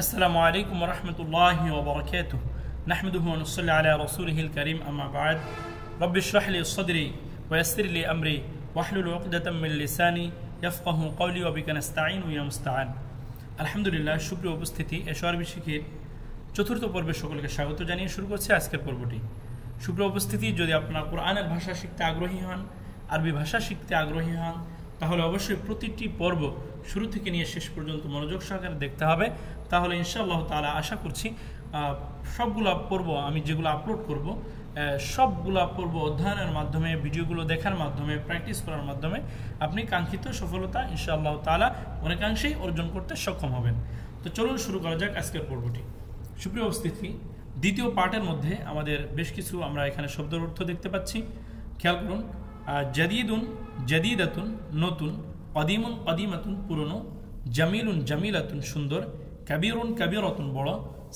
আসসালামু আলাইকুম ওয়া রাহমাতুল্লাহি ওয়া বারাকাতুহু নাহমাদুহু ওয়া নুসাল্লি আলা রাসূলিহিল কারীম আম্মা বা'দ রব্বি ইশরাহ লি সাদরি ওয়া ইয়াসসির লি আমরি ওয়াহলুল উকদাতাম মিন লিসানি ইয়াফকাহু কওলি ওয়া বিকা নাস্তাঈনু ইয়া মুস্তাআন। আলহামদুলিল্লাহ, সুপ্রিয় উপস্থিতি, এশআরবি শিক্ষার চতুর্থ পর্বে সকলকে স্বাগত জানিয়ে শুরু করছি আজকের পর্বটি। সুপ্রিয় উপস্থিতি, যদি আপনারা কোরআনের ভাষা শিখতে আগ্রহী হন, আরবি ভাষা শিখতে আগ্রহী হন, তাহলে অবশ্যই প্রতিটি পর্ব শুরু থেকে নিয়ে শেষ পর্যন্ত মনোযোগ সহকারে দেখতে হবে। তাহলে ইনশাআল্লাহ তাআলা আশা করছি সবগুলো পর্ব আমি যেগুলো আপলোড করব সবগুলো পর্ব অধ্যয়নের মাধ্যমে, ভিডিওগুলো দেখার মাধ্যমে, প্র্যাকটিস করার মাধ্যমে আপনি কাঙ্ক্ষিত সফলতা ইনশাআল্লাহ তাআলা অনেকাংশেই অর্জন করতে সক্ষম হবেন। তো চলুন শুরু করা যাক আজকের পর্বটি। সুপ্রিয় উপস্থিতি, দ্বিতীয় পার্টের মধ্যে আমাদের বেশ কিছু আমরা এখানে শব্দের অর্থ দেখতে পাচ্ছি। খেয়াল করুন, জাদিদুন জাদিদাতুন নতুন, কদিমুন কদিমাতুন পুরনো, জামিলুন জামিলাতুন সুন্দর, কাবিরুন কাবিরাতুন বড়,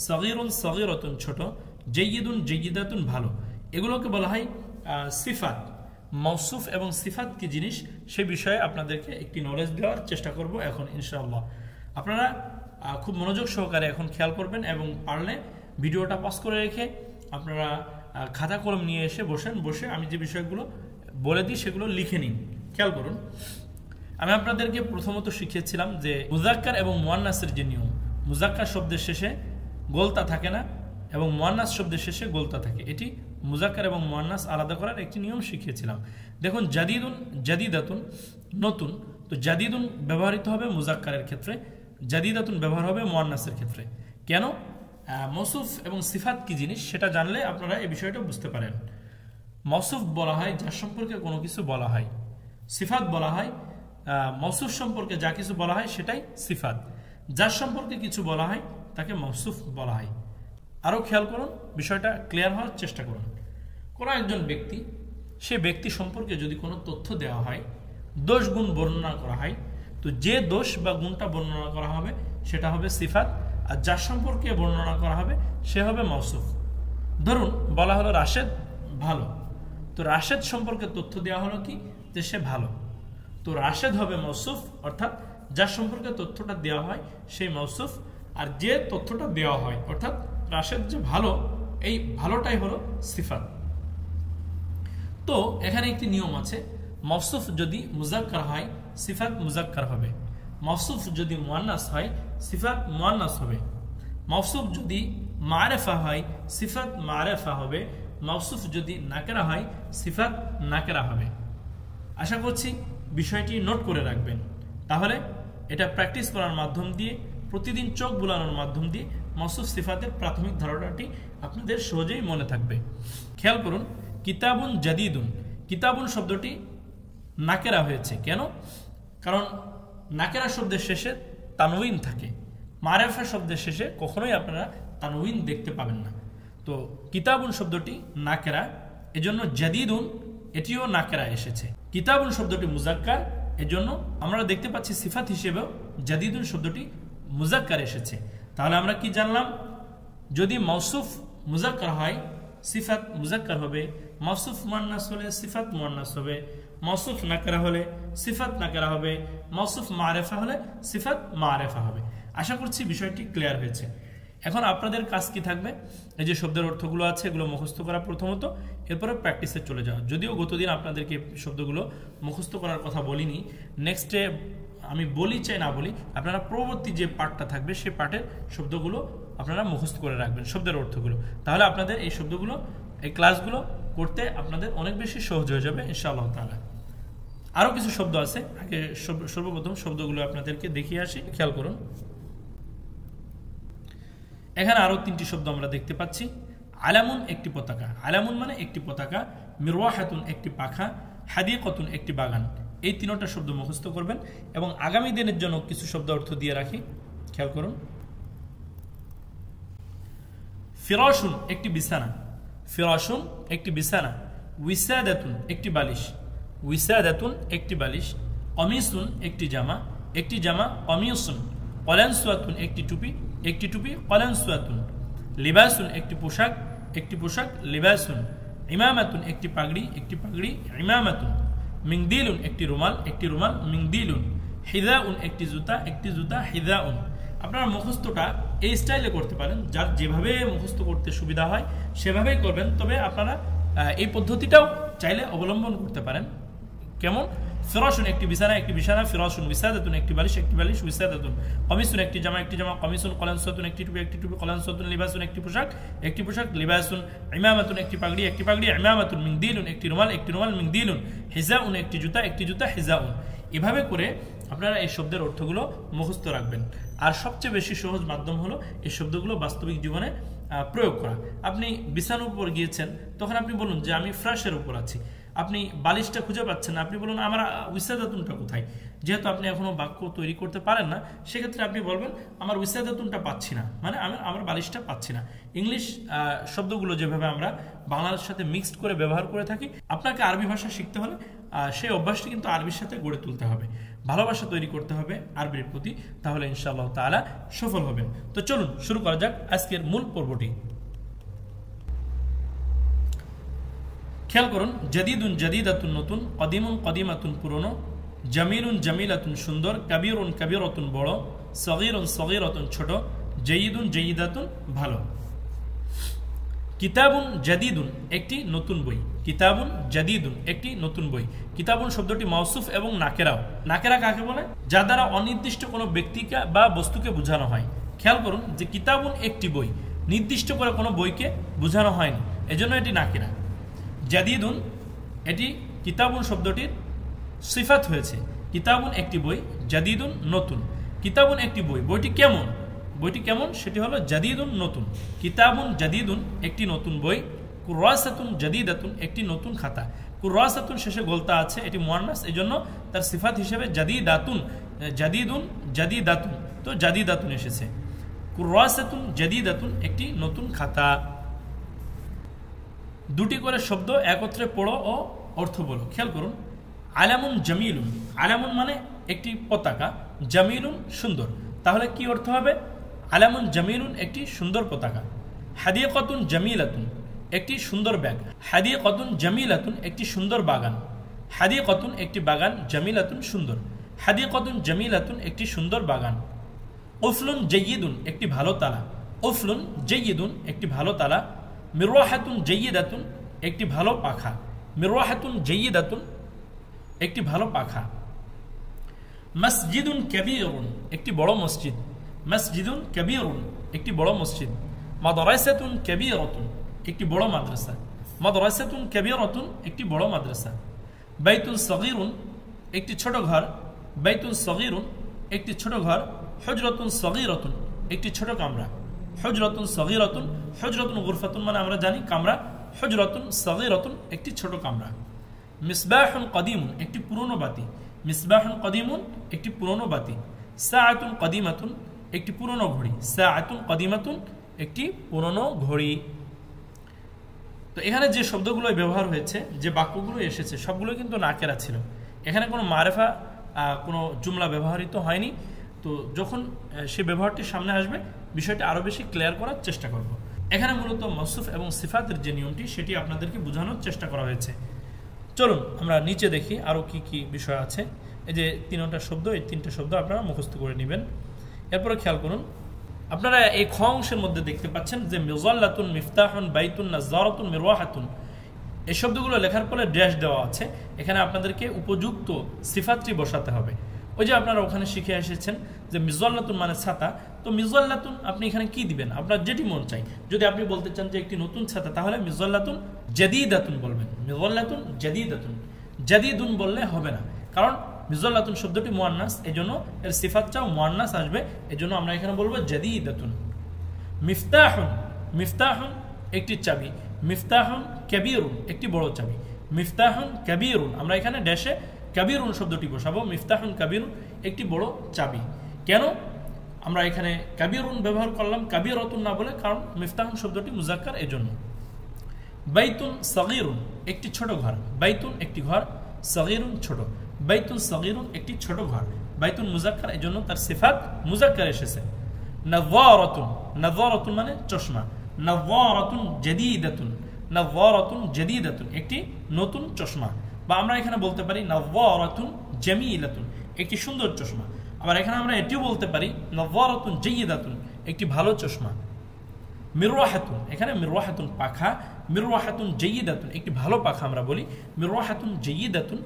সগীরুন সগীরাতুন ছোট, জাইয়িদুন জাইয়িদাতুন ভালো। এগুলোকে বলা হয় সিফাত। মওসুফ এবং সিফাত কি জিনিস সে বিষয়ে আপনাদেরকে একটি নলেজ দেওয়ার চেষ্টা করব এখন ইনশাআল্লাহ। আপনারা খুব মনোযোগ সহকারে এখন খেয়াল করবেন এবং পারলে ভিডিওটা পজ করে রেখে আপনারা খাতা কলম নিয়ে এসে বসে আমি যে বিষয়গুলো বলে দিই সেগুলো লিখে নিন। খেয়াল করুন, আমি আপনাদেরকে প্রথমত শিখিয়েছিলাম যে মুজাক্কার এবং মুয়ান্নাসের যে নিয়ম, মুজাক্কার শব্দের শেষে গোলতা থাকে না এবং মুয়ান্নাস শব্দের শেষে গোলতা থাকে। এটি মুজাক্কার এবং মুয়ান্নাস আলাদা করার একটি নিয়ম শিখিয়েছিলাম। দেখুন, জাদিদুন জাদিদাতুন নতুন, তো জাদিদুন ব্যবহৃত হবে মুজাক্কারের ক্ষেত্রে, জাদিদাতুন ব্যবহার হবে মুয়ান্নাসের ক্ষেত্রে। কেন? মওসুফ এবং সিফাত কি জিনিস সেটা জানলে আপনারা এই বিষয়টা বুঝতে পারেন। মওসুফ বলা হয় যার সম্পর্কে কোনো কিছু বলা হয়, সিফাত বলা হয় মওসুফ সম্পর্কে যা কিছু বলা হয় সেটাই সিফাত, যার সম্পর্কে কিছু বলা হয় তাকে মওসুফ বলা হয়। আরও খেয়াল করুন, বিষয়টা ক্লিয়ার হওয়ার চেষ্টা করুন। কোনো একজন ব্যক্তি, সে ব্যক্তি সম্পর্কে যদি কোনো তথ্য দেওয়া হয়, দোষ গুণ বর্ণনা করা হয়, তো যে দোষ বা গুণটা বর্ণনা করা হবে সেটা হবে সিফাত, আর যার সম্পর্কে বর্ণনা করা হবে সে হবে মওসুফ। ধরুন বলা হলো রাশেদ ভালো, তো রাশেদ সম্পর্কে তথ্য দেওয়া হলো কি যে সে ভালো, তো রাশেদ হবে মওসুফ, অর্থাৎ যার সম্পর্কে তথ্যটা দেওয়া হয় সেই মওসুফ, আর যে তথ্যটা দেওয়া হয় অর্থাৎ রাশেদ যে ভালো, এই ভালোটাই হলো সিফাত। তো এখানে একটি নিয়ম আছে, মওসুফ যদি মুজাক্কার হয় সিফাত মুজাক্কার হবে, মওসুফ যদি মুয়ান্নাস হয় সিফাত মুয়ান্নাস হবে, মওসুফ যদি মারেফা হয় সিফাত মারেফা হবে, মওসুফ যদি নাকেরা হয় সিফাত নাকেরা হবে। আশা করছি বিষয়টি নোট করে রাখবেন, তাহলে এটা প্র্যাকটিস করার মাধ্যম দিয়ে, প্রতিদিন চোখ বুলানোর মাধ্যম দিয়ে মওসুফ সিফাতের প্রাথমিক ধারণাটি আপনাদের সহজেই মনে থাকবে। খেয়াল করুন, কিতাবুন জাদিদুন, কিতাবুন শব্দটি নাকেরা হয়েছে কেন? কারণ নাকেরা শব্দের শেষে তানউইন থাকে, মারেফা শব্দের শেষে কখনোই আপনারা তানউইন দেখতে পাবেন না। তো কিতাবুন শব্দটি নাকেরা, এজন্য জাদিদুন এটিও নাকেরা এসেছে। কিতাবুন শব্দটি মুজাক্কার, এজন্য আমরা দেখতে পাচ্ছি সিফাত হিসেবেও জাদিদুন শব্দটি মুজাক্কার এসেছে। তাহলে আমরা কি জানলাম? যদি মওসুফ মুজাক্কার হয় সিফাত মুজাক্কার হবে, মওসুফ মুয়ান্নাস হলে সিফাত মুয়ান্নাস হবে, মওসুফ নাকেরা হলে সিফাত নাকেরা হবে, মওসুফ মারেফা হলে সিফাত মারেফা হবে। আশা করছি বিষয়টি ক্লিয়ার হয়েছে। এখন আপনাদের কাজ কি থাকবে? এই যে শব্দের অর্থগুলো আছে এগুলো মুখস্থ করা প্রথমত, এরপরে প্র্যাকটিসে চলে যাওয়া। যদিও গতদিন আপনাদেরকে শব্দগুলো মুখস্থ করার কথা বলিনি, নেক্সটে আমি বলি চাই না বলি, আপনারা পরবর্তী যে পার্টটা থাকবে সেই পার্টের শব্দগুলো আপনারা মুখস্থ করে রাখবেন, শব্দের অর্থগুলো। তাহলে আপনাদের এই শব্দগুলো, এই ক্লাসগুলো করতে আপনাদের অনেক বেশি সহজ হয়ে যাবে ইনশাআল্লাহ তাআলা। আরও কিছু শব্দ আছে, আগে সর্বপ্রথম শব্দগুলো আপনাদেরকে দেখিয়ে আসি। খেয়াল করুন, এখানে আরো তিনটি শব্দ আমরা দেখতে পাচ্ছি। আলামুন একটি পতাকা, আলামুন মানে একটি পতাকা, মিরওয়াহাতুন একটি পাখা, হাদিকাতুন একটি বাগান। এই তিনটা শব্দ মুখস্থ করবেন এবং আগামী দিনের জন্য কিছু শব্দ অর্থ দিয়ে রাখি। খেয়াল করুন, ফিরাশুন একটি বিছানা, ফিরাশুন একটি বিছানা, উইসাদাতুন একটি বালিশ, উইসাদাতুন একটি বালিশ, কমিসুন একটি জামা, একটি জামা কমিসুন, কলানসুয়াতুন একটি টুপি, একটি টুপি কলানসুয়াতুন, লিবাসুন একটি পোশাক, একটি পোশাক লিবাসুন, ইমামাতুন একটি পাগড়ি, একটি পাগড়ি ইমামাতুন, মিংদিলুন একটি রুমাল, একটি রুমাল মিংদিলুন, হিদাউন একটি জুতা, একটি জুতা হিদাউন। আপনার মুখস্থটা এই স্টাইলে করতে পারেন, যার যেভাবে মুখস্থ করতে সুবিধা হয় সেভাবেই করবেন। তবে আপনারা এই পদ্ধতিটাও চাইলে অবলম্বন করতে পারেন। কেমন? ফিরাশুন একটি বিছানা, একটি বিছানা, ফিরাশুন বিসাদাতুন একটি বালিশ, একটি বালিশ, বিসাদাতুন কমিসুন একটি জামা, একটি জামা, কমিসুন কলানসাতুন একটি টুপি, একটি টুপি, কলানসাতুন লিবাসুন একটি পোশাক, একটি পোশাক, লিবাসুন ইমামাতুন একটি পাগড়ি, একটি পাগড়ি, ইমামাতুন মিনদিলুন একটি রুমাল, একটি রুমাল, মিনদিলুন হিজাউন একটি জুতা, একটি জুতা, হিজাউন। এভাবে করে আপনারা এই শব্দের অর্থগুলো মুখস্থ রাখবেন। আর সবচেয়ে বেশি সহজ মাধ্যম হলো এই শব্দগুলো বাস্তবিক জীবনে প্রয়োগ করা। আপনি বিছানার উপর গিয়েছেন, তখন আপনি বলুন যে আমি ফ্রাশের উপর আছি। আপনি বালিশটা খুঁজে পাচ্ছেন না, আপনি বলুন আমার উইসাদাতুনটা কোথায়। যেহেতু আপনি এখনো বাক্য তৈরি করতে পারেন না, সেক্ষেত্রে আপনি বলবেন আমার উইসাদাতুনটা পাচ্ছি না, মানে আমি আমার বালিশটা পাচ্ছি না। ইংলিশ শব্দগুলো যেভাবে আমরা বাংলার সাথে মিক্সড করে ব্যবহার করে থাকি, আপনাকে আরবি ভাষা শিখতে হলে সেই অভ্যাসটি কিন্তু আরবির সাথে গড়ে তুলতে হবে, ভালোবাসা তৈরি করতে হবে আরবির প্রতি, তাহলে ইনশাআল্লাহ তাআলা সফল হবেন। তো চলুন শুরু করা যাক আজকের মূল পর্বটি। খেয়াল করুন, জাদিদুন জাদিদাতুন নতুন, কদিমুন কদিমাতুন পুরনো, জামিলুন জামিলাতুন সুন্দর, কাবীরুন কাবীরাতুন বড়, সগীরুন সগীরাতুন ছোট, জাইয়িদুন জাইয়িদাতুন ভালো। কিতাবুন জাদিদুন একটি নতুন বই, কিতাবুন জাদিদুন একটি নতুন বই। কিতাবুন শব্দটি মাউসুফ এবং নাকেরাও। নাকেরা কাকে বলে? যা দ্বারা অনির্দিষ্ট কোনো ব্যক্তিকে বা বস্তুকে বোঝানো হয়। খেয়াল করুন যে কিতাবুন একটি বই, নির্দিষ্ট করে কোনো বইকে বোঝানো হয়নি, এজন্য এটি নাকেরা। জাদিদুন এটি কিতাবুন শব্দটির সিফাত হয়েছে। কিতাবুন একটি বই, জাদিদুন নতুন। কিতাবুন একটি বই, বইটি কেমন? বইটি কেমন সেটি হলো জাদিদুন নতুন। কিতাবুন জাদিদুন একটি নতুন বই। কুরাসাতুন জাদিদাতুন একটি নতুন খাতা। কুরাসাতুন শেষে গোলতা আছে, এটি মুয়ান্নাস, এজন্য তার সিফাত হিসেবে জাদিদাতুন, জাদিদুন জাদিদাতুন, তো জাদিদাতুন এসেছে। কুরাসাতুন জাদিদাতুন একটি নতুন খাতা। দুটি করে শব্দ একত্রে পড়ো ও অর্থ বলো। খেয়াল করুন, আলামুন জামিলুন, আলামুন মানে একটি পতাকা, জামিলুন সুন্দর, তাহলে কি অর্থ হবে? আলামুন জামিলুন একটি সুন্দর পতাকা। হাদিয়াতুন জামিলাতুন একটি সুন্দর ব্যাগ। হাদিয়াতুন জামিলাতুন একটি সুন্দর বাগান। হাদিয়াতুন একটি বাগান, জামিলাতুন সুন্দর। হাদিয়াতুন জামিলাতুন একটি সুন্দর বাগান। উফলুন জাইয়িদুন একটি ভালো তালা। উফলুন জাইয়িদুন একটি ভালো তালা। মিরওয়াহাতুন জাইয়িদাতুন একটি ভালো পাখা। মিরওয়াহাতুন জাইয়িদাতুন একটি ভালো পাখা। মসজিদুন কাবীরুন একটি বড় মসজিদ। মসজিদুন কাবীরুন একটি বড় মসজিদ। মাদ্রাসাতুন কাবীরাতুন একটি বড় মাদ্রাসা। মাদ্রাসাতুন কাবীরাতুন একটি বড় মাদ্রাসা। বাইতুন সগীরুন একটি ছোট ঘর। বাইতুন সগীরুন একটি ছোট ঘর। হুজরাতুন সগীরাতুন একটি ছোট কামরা। হুজরাতুন সগীরাতুন, হুজরাতুন গুরফাতুন মানে আমরা জানি কামরা। হুজরাতুন সগীরাতুন একটি ছোট কামরা। মিসবাহুন কদিমুন একটি পুরনো বাতি। মিসবাহুন কদিমুন একটি পুরনো বাতি। সাআতুন কদিমাতুন একটি পুরনো ঘড়ি। সাআতুন কদিমাতুন একটি পুরনো ঘড়ি। তো এখানে যে শব্দগুলো ব্যবহার হয়েছে, যে বাক্যগুলো এসেছে, সবগুলো কিন্তু নাকেরা ছিল। এখানে কোনো মারেফা, কোনো জুমলা ব্যবহৃত হয়নি। তো যখন সে ব্যবহারটি সামনে আসবে, বিষয়টি আরও বেশি ক্লিয়ার করার চেষ্টা করব। এখানে মূলত মওসুফ এবং সিফাতের যে নিয়মটি, সেটি আপনাদেরকে বোঝানোর চেষ্টা করা হয়েছে। চলুন আমরা নিচে দেখি আরও কি কি বিষয় আছে। এই যে তিনটা শব্দ, এই তিনটা শব্দ আপনারা মুখস্থ করে নেবেন। এরপরে খেয়াল করুন, আপনারা এই খ অংশের মধ্যে দেখতে পাচ্ছেন যে মিজাল্লাতুন, মিফতাহুন, বাইতুন, নাজ্জারাতুন, মিরওয়াহাতুন, এই শব্দগুলো লেখার পরে ড্যাশ দেওয়া আছে। এখানে আপনাদেরকে উপযুক্ত সিফাতটি বসাতে হবে। ওই যে আপনারা ওখানে শিখে এসেছেন যে মিজাল্লাতুন মানে ছাতা, তো মিজাল্লাতুন আপনি এখানে কি দিবেন? আপনার যেটি মন চাই। যদি আপনি বলতে চান যে একটি নতুন ছাতা, তাহলে মিজাল্লাতুন জাদিদাতুন বলবেন। মিজাল্লাতুন জাদিদাতুন, জাদিদুন বললে হবে না, কারণ মিজাল্লাতুন শব্দটি মুয়ান্নাস, এজন্য এর সিফাতটাও মুয়ান্নাস আসবে, এজন্য আমরা এখানে বলবো জাদিদাতুন। মিফতাহুন, মিফতাহুন একটি চাবি। মিফতাহুন কাবীরুন একটি বড় চাবি। মিফতাহুন কাবীরুন, আমরা এখানে ড্যাশে কাবীরুন শব্দটি বসাবো। মিফতাহুন কাবীরুন একটি বড় চাবি। কেন আমরা এখানে কাবীরুন ব্যবহার করলাম, কাবীরাতুন না বলে? কারণ মিফতাহুন শব্দটি মুজাক্কার, এজন্য। বাইতুন সগীরুন একটি ছোট ঘর। বাইতুন একটি ঘর, সগীরুন ছোট। বাইতুন সগীরুন একটি ছোট ঘর। বাইতুন মুজাক্কার, এজন্য তার সিফাত মুজাক্কার এসেছে। নাযারাতুন, নাযারাতুন মানে চশমা। নাযারাতুন জাদিদাতুন, নাযারাতুন জাদিদাতুন একটি নতুন চশমা। বা আমরা এখানে বলতে পারি নাযারাতুন জামিলাতুন একটি সুন্দর চশমা। আবার এখানে আমরা এটিও বলতে পারি নাযারাতুন জাইয়িদাতুন একটি ভালো চশমা। মিরওয়াহাতুন, এখানে মিরওয়াহাতুন পাখা, মিরওয়াহাতুন জাইয়িদাতুন একটি ভালো পাখা আমরা বলি। মিরওয়াহাতুন জাইয়িদাতুন,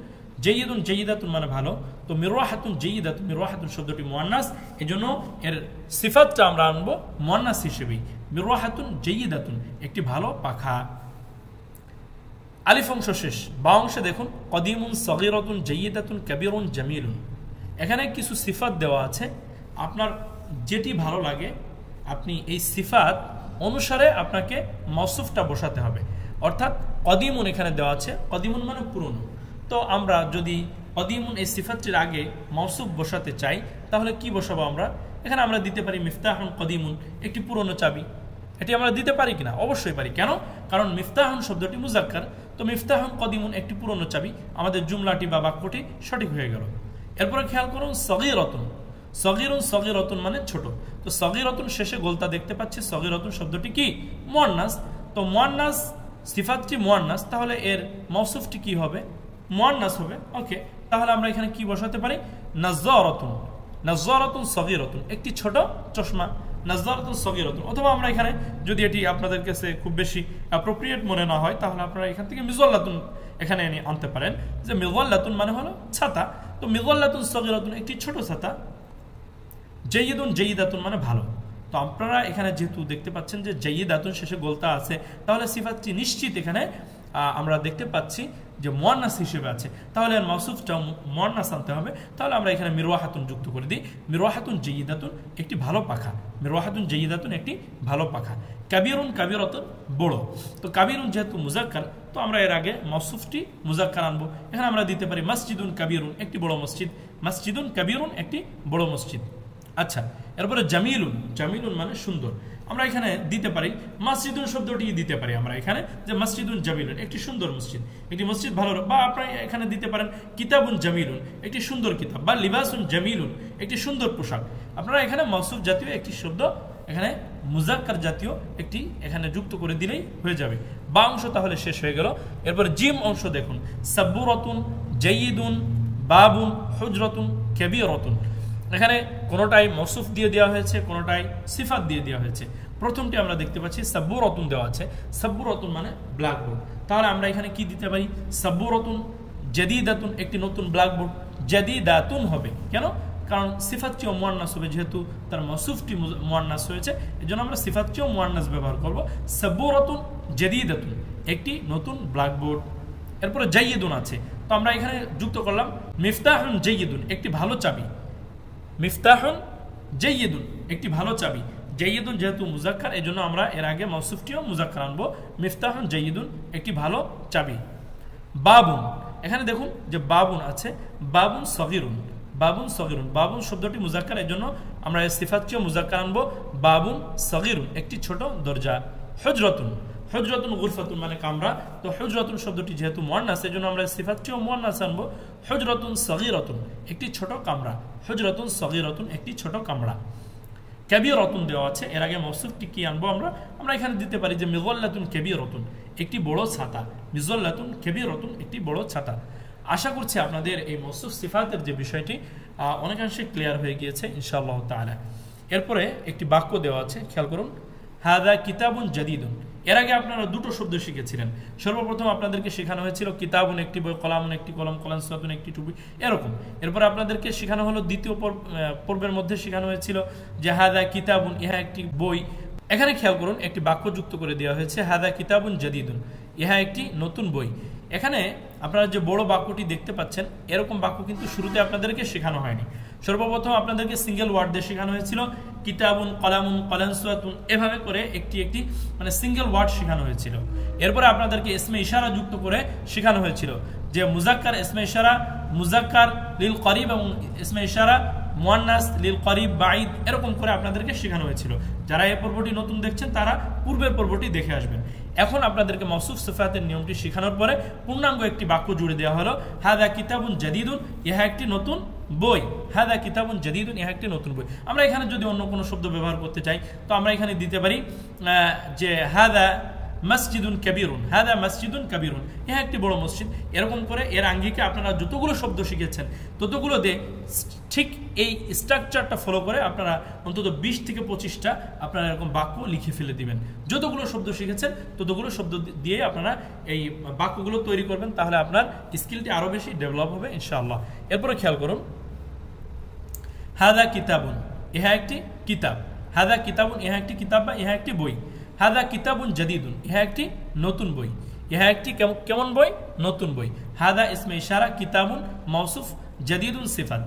জাইয়িদুন জাইয়িদাতুন মানে ভালো, তো মিরওয়াহাতুন জাইয়িদাতুন, মিরওয়াহাতুন শব্দটি মুয়ান্নাস, এজন্য এর সিফাতটা আমরা আনবো মুয়ান্নাস হিসেবেই। মিরওয়াহাতুন জাইয়িদাতুন একটি ভালো পাখা। আলিফ অংশ শেষ, বা অংশে দেখুন কদিমুন সগীরাতুন জাইয়িদাতুন কাবীরুন জামিলুন। এখানে কিছু সিফাত দেওয়া আছে, আপনার যেটি ভালো লাগে আপনি এই সিফাত অনুসারে আপনাকে মওসুফটা বসাতে হবে। অর্থাৎ কদিমুন এখানে দেওয়া আছে, কদিমুন মানে পুরনো, তো আমরা যদি কদিমুন এই সিফাতটির আগে মওসুফ বসাতে চাই তাহলে কি বসাবো আমরা? এখানে আমরা দিতে পারি মিফতাহুন কদিমুন একটি পুরনো চাবি। এটি আমরা দিতে পারি কিনা? অবশ্যই পারি। কেন? কারণ মিফতাহুন শব্দটি মুজাক্কার, তো মিফতাহুন কদিমুন একটি পুরনো চাবি, আমাদের জুমলাটি বা বাক্যটি সঠিক হয়ে গেল। এরপরে খেয়াল করুন সগীরাতুন, সগীরুন সগীরাতুন মানে ছোট, তো সগীরাতুন শেষে গোলতা দেখতে পাচ্ছি, সগীরাতুন শব্দটি কি? মুয়ান্নাস, তো মুয়ান্নাস সিফাতটি মুয়ান্নাস, তাহলে এর মওসুফটি কি হবে? মুয়ান্নাস হবে। ওকে, তাহলে আমরা এখানে কি বসাতে পারি? নাযযারাতুন, নাযযারাতুন সগীরাতুন একটি ছোট চশমা, নাযযারাতুন সগীরাতুন। অথবা আমরা এখানে যদি এটি আপনাদের কাছে খুব বেশি অ্যাপ্রোপ্রিয়েট মনে না হয় তাহলে আপনারা এখান থেকে মিযল্লাতুন এখানে আনতে পারেন, যে মিযল্লাতুন মানে হলো ছাতা, তো মিযল্লাতুন সগীরাতুন একটি ছোট ছাতা। জাইয়িদুন জাইয়িদাতুন মানে ভালো, তো আপনারা এখানে যেহেতু দেখতে পাচ্ছেন যে জাইয়িদাতুন শেষে গোলতা আছে, তাহলে সিফাতটি নিশ্চিত এখানে আমরা দেখতে পাচ্ছি যে মুয়ান্নাস হিসেবে আছে, তাহলে এর মাউসুফটা মুয়ান্নাস আনতে হবে। তাহলে আমরা এখানে মিরওয়াহাতুন যুক্ত করে দিই, মিরওয়াহাতুন জাইয়িদাতুন একটি ভালো পাখা, মিরওয়াহাতুন জাইয়িদাতুন একটি ভালো পাখা। কাবীরুন কাবীরাতুন বড়, তো কাবীরুন যেহেতু মুজাক্কার, তো আমরা এর আগে মাউসুফটি মুজাক্কার আনবো। এখানে আমরা দিতে পারি মসজিদুন কাবীরুন একটি বড় মসজিদ, মসজিদুন কাবীরুন একটি বড় মসজিদ। আচ্ছা, এরপরে জামিলুন, জামিলুন মানে সুন্দর, আমরা এখানে দিতে পারি মসজিদুন শব্দটি দিতে পারি আমরা এখানে, যে মসজিদুন জামিলুন একটি সুন্দর মসজিদ, একটি মসজিদ ভালো, বা আপনারা এখানে দিতে পারেন কিতাবুন জামিলুন একটি সুন্দর কিতাব, বা লিবাসুন জামিলুন একটি সুন্দর পোশাক। আপনারা এখানে মাউসুফ জাতীয় একটি শব্দ এখানে মুজাক্কার জাতীয় একটি এখানে যুক্ত করে দিলেই হয়ে যাবে। বা অংশ তাহলে শেষ হয়ে গেল। এরপর জিম অংশ দেখুন, সাব্বুরাতুন জাইয়িদুন বাবুন হুজরাতুন কাবীরাতুন। এখানে কোনোটাই মওসুফ দিয়ে দেওয়া হয়েছে, কোনোটাই সিফাত দিয়ে দেওয়া হয়েছে। প্রথমটি আমরা দেখতে পাচ্ছি সাব্বুরাতুন দেওয়া আছে, সাব্বুরাতুন মানে ব্ল্যাকবোর্ড, তাহলে আমরা এখানে কি দিতে পারি? সাব্বুরাতুন জাদিদাতুন একটি নতুন ব্ল্যাকবোর্ড, জাদিদাতুন হবে কেন? কারণ সিফাতটিও মুয়ান্নাস হবে, যেহেতু তার মওসুফটি মুয়ান্নাস হয়েছে, এজন্য আমরা সিফাতটিও মুয়ান্নাস ব্যবহার করব। সাব্বুরাতুন জাদিদাতুন একটি নতুন ব্ল্যাকবোর্ড। এরপরে জাইয়িদুন আছে, তো আমরা এখানে যুক্ত করলাম মিফতাহুন জাইয়িদুন একটি ভালো চাবি, মিফতাহুন জাইয়িদুন একটি ভালো চাবি। জাইয়িদুন যেহেতু মুজাক্কার, এজন্য আমরা এর আগে মওসুফটিও মুজাক্কার আনবো, মিফতাহুন জাইয়িদুন একটি ভালো চাবি। বাবুন, এখানে দেখুন যে বাবুন আছে, বাবুন সগীরুন, বাবুন সগীরুন, বাবুন শব্দটি মুজাক্কার, এজন্য আমরা এর সিফাতটিও মুজাক্কার আনবো, বাবুন সগীরুন একটি ছোট দরজা। হুজরাতুন, হুজরাতুন গুরফাতুন মানে কামরা, তো হুজরাতুন শব্দটি যেহেতু মুয়ান্নাস, এজন্য আমরা সিফাতটিও মুয়ান্নাস আনবো, হুজরাতুন সগীরাতুন একটি ছোট কামরা, হুজরাতুন সগীরাতুন একটি ছোট কামরা। কাবীরাতুন দেওয়া আছে, এর আগে মওসুফটি কি আনবো আমরা? আমরা এখানে দিতে পারি যে মিযল্লাতুন কাবীরাতুন একটি বড় ছাতা, মিযল্লাতুন কাবীরাতুন একটি বড় ছাতা। আশা করছি আপনাদের এই মওসুফ সিফাতের যে বিষয়টি অনেকাংশে ক্লিয়ার হয়ে গিয়েছে ইনশাআল্লাহ তাআলা। এরপরে একটি বাক্য দেওয়া আছে, খেয়াল করুন, হাদা কিতাবুন জাদিদুন। এর আগে আপনারা দুটো শব্দ শিখেছিলেন। সর্বপ্রথম আপনাদেরকে শেখানো হয়েছিল কিতাবুন একটি বই, কলামুন একটি কলম, কলানসাতুন একটি টুপি, এরকম। এরপর আপনাদেরকে শেখানো হলো দ্বিতীয় পর্বের মধ্যে শেখানো হয়েছিল যে হাদা কিতাবুন, ইহা একটি বই। এখানে খেয়াল করুন একটি বাক্য যুক্ত করে দেওয়া হয়েছে, হাদা কিতাবুন জাদিদুন, ইহা একটি নতুন বই। এখানে আপনারা যে বড় বাক্যটি দেখতে পাচ্ছেন, এরকম বাক্য কিন্তু শুরুতে আপনাদেরকে শেখানো হয়নি। সর্বপ্রথম আপনাদেরকে সিঙ্গেল ওয়ার্ড দিয়ে শেখানো হয়েছিল, কিতাবুন, কলামুন, কলানসাতুন, এভাবে করে একটি একটি মানে সিঙ্গেল ওয়ার্ড শেখানো হয়েছিল। এরপরে আপনাদেরকে ইসমে ইশারা যুক্ত করে শেখানো হয়েছিল, যে মুজাক্কার ইসমে ইশারা, মুজাক্কার লিল করিব এবং ইসমে ইশারা মুয়ান্নাস লিল করিব বাঈদ, এরকম করে আপনাদেরকে শেখানো হয়েছিল। যারা এই পর্বটি নতুন দেখছেন তারা পূর্বের পর্বটি দেখে আসবেন। এখন আপনাদেরকে মওসুফ সিফাতের নিয়মটি শেখানোর পরে পূর্ণাঙ্গ একটি বাক্য জুড়ে দেওয়া হলো, হাদা কিতাবুন জাদিদুন, ইহা একটি নতুন বই, হাদা কিতাবুন জাদিদুন, ইহা একটি নতুন বই। আমরা এখানে যদি অন্য কোনো শব্দ ব্যবহার করতে চাই তো আমরা এখানে দিতে পারি যে হাদা মসজিদুন কাবীরুন, হাদা মসজিদুন কাবীরুন, ইহা একটি বড় মসজিদ। এরকম করে এর আঙ্গিকে আপনারা যতগুলো শব্দ শিখেছেন ততগুলো দিয়ে ঠিক এই স্ট্রাকচারটা ফলো করে আপনারা অন্তত 20 থেকে 25টা আপনারা এরকম বাক্য লিখে ফেলে দিবেন। যতগুলো শব্দ শিখেছেন ততগুলো শব্দ দিয়ে আপনারা এই বাক্যগুলো তৈরি করবেন, তাহলে আপনার স্কিলটি আরো বেশি ডেভেলপ হবে ইনশাআল্লাহ। এরপরে খেয়াল করুন, হাদা কিতাবুন, ইহা একটি কিতাব। হাদা কিতাবুন, ইহা একটি কিতাব বা ইহা একটি বই। হাদা কিতাবুন জাদিদুন, ইহা একটি নতুন বই। ইহা একটি কেমন বই? নতুন বই। হাদা ইসমে ইশারা, কিতাবুন মাউসুফ, জাদিদুন সিফাত।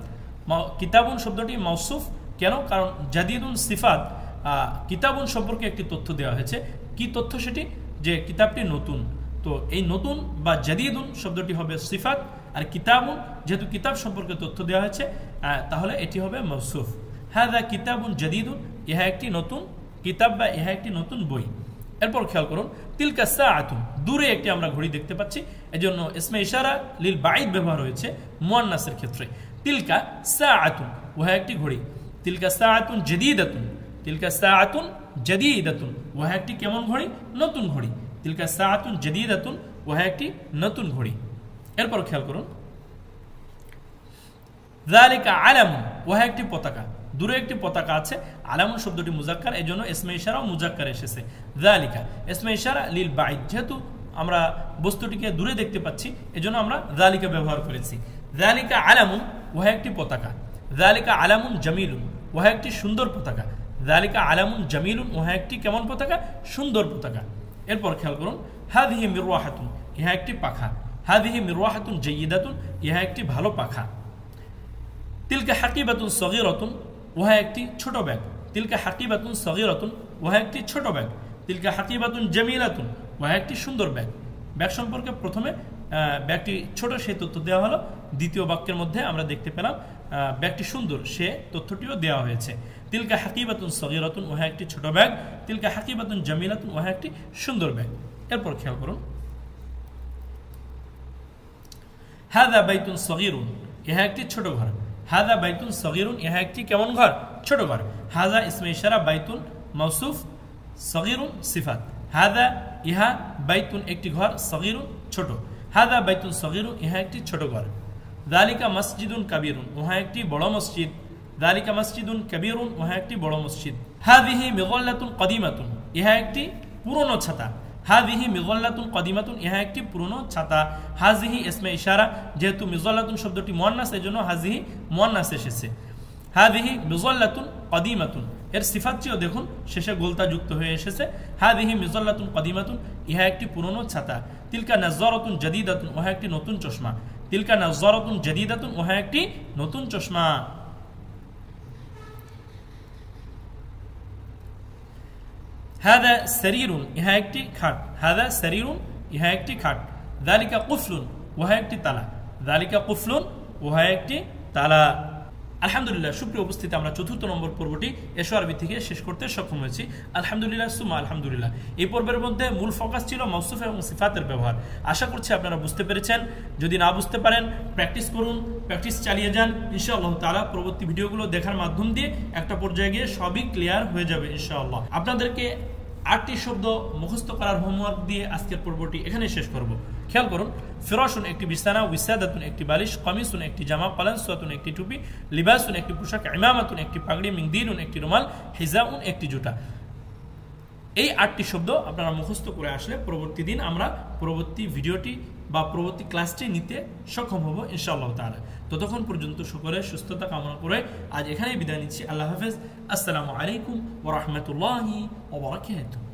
কিতাবুন শব্দটি মাউসুফ কেন? কারণ জাদিদুন সিফাত, কিতাবুন সম্পর্কে একটি তথ্য দেওয়া হয়েছে। কি তথ্য সেটি? যে কিতাবটি নতুন। তো এই নতুন বা জাদিদুন শব্দটি হবে সিফাত, আর কিতাবুন যেহেতু কিতাব সম্পর্কে তথ্য দেওয়া হয়েছে তাহলে এটি হবে মাউসুফ। হাদা কিতাবুন জাদিদুন, ইহা একটি নতুন কিতাব বা ইহা একটি নতুন বই। এরপর খেয়াল করুন, তিলকা সাআতুন, দূরে একটি আমরা ঘড়ি দেখতে পাচ্ছি, এজন্য ইসমে ইশারা লিল বাঈদ ব্যবহার হয়েছে মুয়ান্নাসের ক্ষেত্রে। তিলকা সাআতুন, ওহা একটি ঘড়ি। তিলকা সাআতুন জাদীদাতুন, তিলকা সাআতুন জাদীদাতুন, ওহা একটি কেমন ঘড়ি? নতুন ঘড়ি। তিলকা সাআতুন জাদীদাতুন, ওহা একটি নতুন ঘড়ি। এরপর খেয়াল করুন, যালিকা আলামুন, ওহা একটি পতাকা। দূরে একটি পতাকা আছে। আলামুন শব্দটি মুজাক্কার, এজন্য ইসমে ইশারাও মুজাক্কার এসেছে। যালিকা ইসমে ইশারা লিল বাঈদ, যেহেতু আমরা বস্তুটিকে দূরে দেখতে পাচ্ছি এজন্য আমরা যালিকা ব্যবহার করেছি। যালিকা আলামুন, ওহা একটি পতাকা। যালিকা আলামুন জামিলুন, ওহা একটি সুন্দর পতাকা। যালিকা আলামুন জামিলুন, ওহা একটি কেমন পতাকা? সুন্দর পতাকা। এরপর খেয়াল করুন, হাদিহি মিরওয়াহাতুন, ইহা একটি পাখা। হাদিহি মিরওয়াহাতুন জাইয়্যিদাতুন, ইহা একটি ভালো পাখা। তিলকা হাকিবাতুন সগীরাতুন, ওহা একটি ছোট ব্যাগ। তিলকা হাকিবাতুন সগীরাতুন, ওহা একটি ছোট ব্যাগ। তিলকা হাকিবাতুন জামিলাতুন, ওহা একটি সুন্দর ব্যাগ। ব্যাগ সম্পর্কে প্রথমে ব্যাগটি ছোট সেই তথ্য দেওয়া হলো, দ্বিতীয় বাক্যের মধ্যে আমরা দেখতে পেলাম ব্যাগটি সুন্দর সে তথ্যটিও দেওয়া হয়েছে। তিলকা হাকিবাতুন সগীরাতুন, ওহা একটি ছোট ব্যাগ। তিলকা হাকিবাতুন জামিলাতুন, ওহা একটি সুন্দর ব্যাগ। এরপর খেয়াল করুন, হাদা বাইতুন সগীরুন, ইহা একটি ছোট ঘর। হাদা বাইতুন সগীরুন, ইহা একটি কেমন ঘর? ছোট ঘর। হাদা ইসমে ইশারা, বাইতুন মাউসুফ, সগীরুন সিফাত। হাদা ইহা বাইতুন একটি ঘর, সগীরুন ছোট। হাদা বাইতুন সগীরুন, ইহা একটি ছোট ঘর। যালিকা মসজিদুন কাবীরুন, ওহা একটি বড় মসজিদ। যালিকা মসজিদুন কাবীরুন, ওহা একটি বড় মসজিদ। হাদিহি মিগল্লাতুন কদিমাতুন, ইহা একটি পুরনো ছাতা। হাদিহি মিগল্লাতুন কদিমাতুন, ইহা একটি পুরনো ছাতা। হাজিহি ইসমে ইশারা, যেহেতু মিগল্লাতুন শব্দটি মুয়ান্নাস এজন্য হাজিহি মুয়ান্নাস এসেছে। হাদিহি মিগল্লাতুন কদিমাতুন, এর সিফাতটিও দেখুন শেষে গোলতা যুক্ত হয়ে এসেছে। হাদিহি মিগল্লাতুন কদিমাতুন, ইহা একটি পুরনো ছাতা। তিলকা নাযরাতুন জাদীদাতুন, ওহা একটি নতুন চশমা। তিলকা নাযরাতুন জাদীদাতুন, ওহা একটি নতুন চশমা। হাদা সারীরুন, ইহা একটি খাট। হাদা সারীরুন, ইহা একটি খাট। যালিকা কুফলুন, ওহা একটি তালা। যালিকা কুফলুন, ওহা একটি তালা। আলহামদুলিল্লাহ, সুপ্রিয় উপস্থিতি, আমরা চতুর্থ নম্বর পর্বটি এশো আরবি থেকে শেষ করতে সক্ষম হয়েছি। আলহামদুলিল্লাহ সুম্মা আলহামদুলিল্লাহ। এই পর্বের মধ্যে মূল ফোকাস ছিল মাউসুফ এবং সিফাতের ব্যবহার। আশা করছি আপনারা বুঝতে পেরেছেন। যদি না বুঝতে পারেন প্র্যাকটিস করুন, প্র্যাকটিস চালিয়ে যান। ইনশাআল্লাহ তাআলা পরবর্তী ভিডিওগুলো দেখার মাধ্যম দিয়ে একটা পর্যায়ে গিয়ে সবই ক্লিয়ার হয়ে যাবে ইনশাআল্লাহ। আপনাদেরকে 8টি শব্দ মুখস্থ করার হোমওয়ার্ক দিয়ে আজকের পর্বটি এখানে শেষ করব। খেয়াল করুন, ফিরাশুন একটি বিছানা, উইসাদাতুন একটি বালিশ, কমিসুন একটি জামা, কালানসুয়াতুন একটি টুপি, লিবাসুন একটি পোশাক, ইমামাতুন একটি পাগড়ি, মিংদিরুন একটি রুমাল, হিজাউন একটি জুতা। এই 8টি শব্দ আপনারা মুখস্থ করে আসলে পরবর্তী দিন আমরা পরবর্তী ভিডিওটি বা পরবর্তী ক্লাসটি নিতে সক্ষম হব ইনশাআল্লাহ তাআলা। ততক্ষণ পর্যন্ত সকলের সুস্থতা কামনা করে আজ এখানেই বিদায় নিচ্ছি। আল্লাহ হাফেজ। আসসালামু আলাইকুম ওয়া রাহমাতুল্লাহি ওয়া বারাকাতুহু।